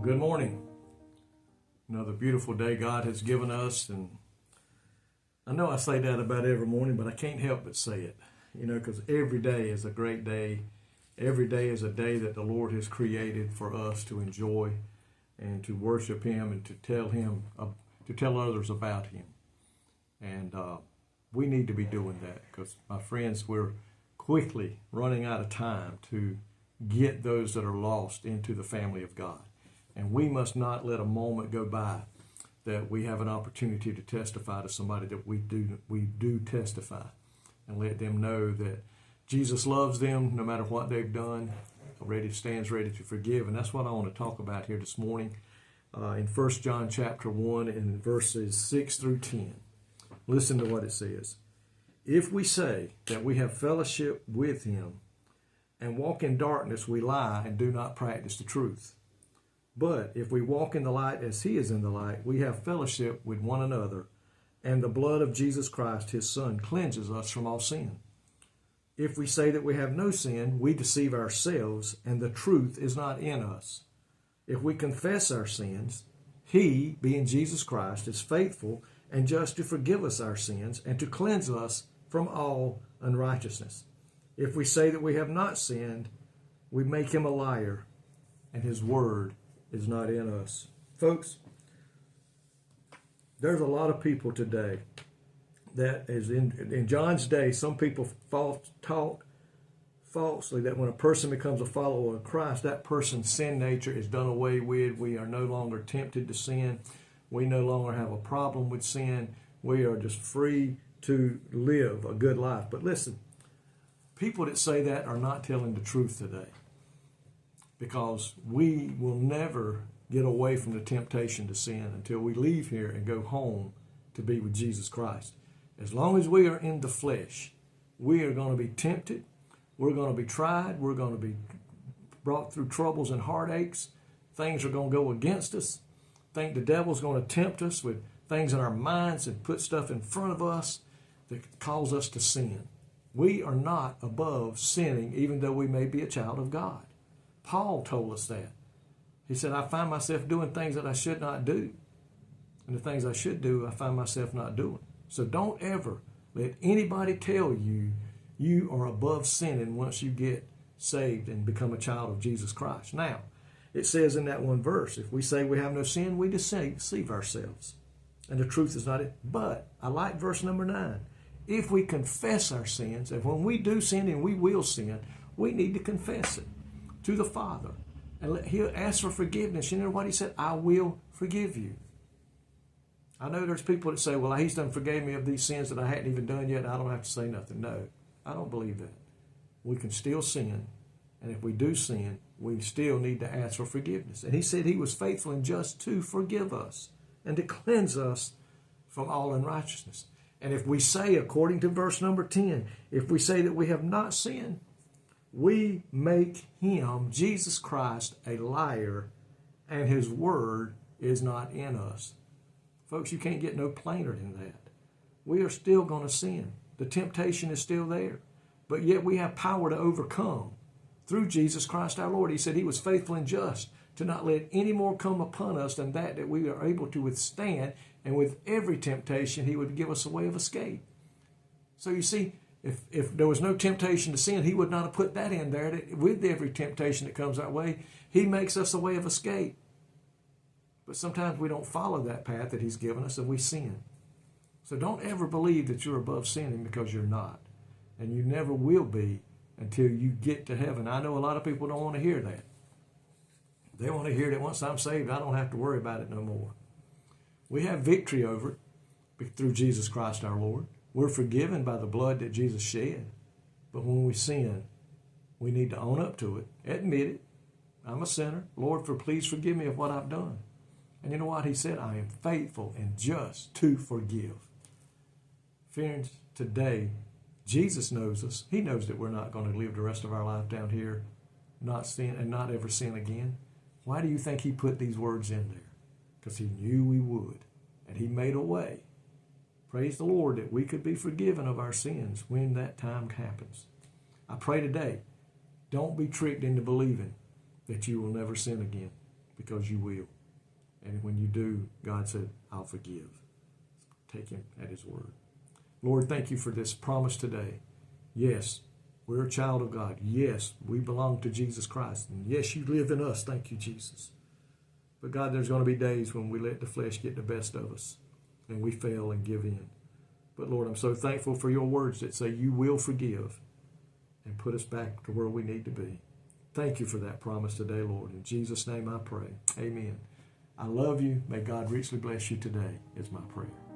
Good morning. Another beautiful day God has given us, and I know I say that about every morning, but I can't help but say it, because every day is a great day. Every day is a day that the Lord has created for us to enjoy and to worship Him and to tell others about Him. And we need to be doing that because, my friends, we're quickly running out of time to get those that are lost into the family of God. And we must not let a moment go by that we have an opportunity to testify to somebody that we do testify, and let them know that Jesus loves them no matter what they've done, stands ready to forgive. And that's what I want to talk about here this morning in 1 John chapter 1 and verses 6 through 10. Listen to what it says. If we say that we have fellowship with Him and walk in darkness, we lie and do not practice the truth. But if we walk in the light as He is in the light, we have fellowship with one another, and the blood of Jesus Christ, His Son, cleanses us from all sin. If we say that we have no sin, we deceive ourselves, and the truth is not in us. If we confess our sins, He, being Jesus Christ, is faithful and just to forgive us our sins and to cleanse us from all unrighteousness. If we say that we have not sinned, we make Him a liar, and His word is not in us. Folks, there's a lot of people today that is in John's day, some people taught falsely that when a person becomes a follower of Christ, that person's sin nature is done away with. We are no longer tempted to sin. We no longer have a problem with sin. We are just free to live a good life. But listen, people that say that are not telling the truth today, because we will never get away from the temptation to sin until we leave here and go home to be with Jesus Christ. As long as we are in the flesh, we are going to be tempted. We're going to be tried. We're going to be brought through troubles and heartaches. Things are going to go against us. The devil's going to tempt us with things in our minds and put stuff in front of us that cause us to sin. We are not above sinning, even though we may be a child of God. Paul told us that. He said, I find myself doing things that I should not do. And the things I should do, I find myself not doing. So don't ever let anybody tell you you are above sinning once you get saved and become a child of Jesus Christ. Now, it says in that one verse, if we say we have no sin, we deceive ourselves. And the truth is not it. But I like verse number 9. If we confess our sins, and when we do sin, and we will sin, we need to confess it to the Father. And He'll ask for forgiveness. You know what He said? I will forgive you. I know there's people that say, well, He's done forgave me of these sins that I hadn't even done yet. I don't have to say nothing. No, I don't believe that. We can still sin. And if we do sin, we still need to ask for forgiveness. And He said He was faithful and just to forgive us and to cleanse us from all unrighteousness. And if we say, according to verse number 10, if we say that we have not sinned, we make Him, Jesus Christ, a liar, and His word is not in us. Folks, you can't get no plainer than that. We are still going to sin. The temptation is still there. But yet we have power to overcome through Jesus Christ our Lord. He said He was faithful and just to not let any more come upon us than that we are able to withstand. And with every temptation, He would give us a way of escape. So you see, if there was no temptation to sin, He would not have put that in there. With every temptation that comes our way, He makes us a way of escape. But sometimes we don't follow that path that He's given us, and we sin. So don't ever believe that you're above sinning, because you're not. And you never will be until you get to heaven. I know a lot of people don't want to hear that. They want to hear that once I'm saved, I don't have to worry about it no more. We have victory over it through Jesus Christ our Lord. We're forgiven by the blood that Jesus shed. But when we sin, we need to own up to it, admit it. I'm a sinner. Lord, please forgive me of what I've done. And you know what? He said, I am faithful and just to forgive. Friends, today, Jesus knows us. He knows that we're not going to live the rest of our life down here, not sin and not ever sin again. Why do you think He put these words in there? Because He knew we would. And He made a way. Praise the Lord that we could be forgiven of our sins when that time happens. I pray today, don't be tricked into believing that you will never sin again. because you will. And when you do, God said, I'll forgive. Take him at his word. Lord, thank you for this promise today. Yes, we're a child of God. Yes, we belong to Jesus Christ. And yes, you live in us. Thank you, Jesus. But God, there's going to be days when we let the flesh get the best of us and we fail and give in. But Lord, I'm so thankful for your words that say you will forgive and put us back to where we need to be. Thank you for that promise today, Lord. In Jesus' name I pray. Amen. I love you. May God richly bless you today is my prayer.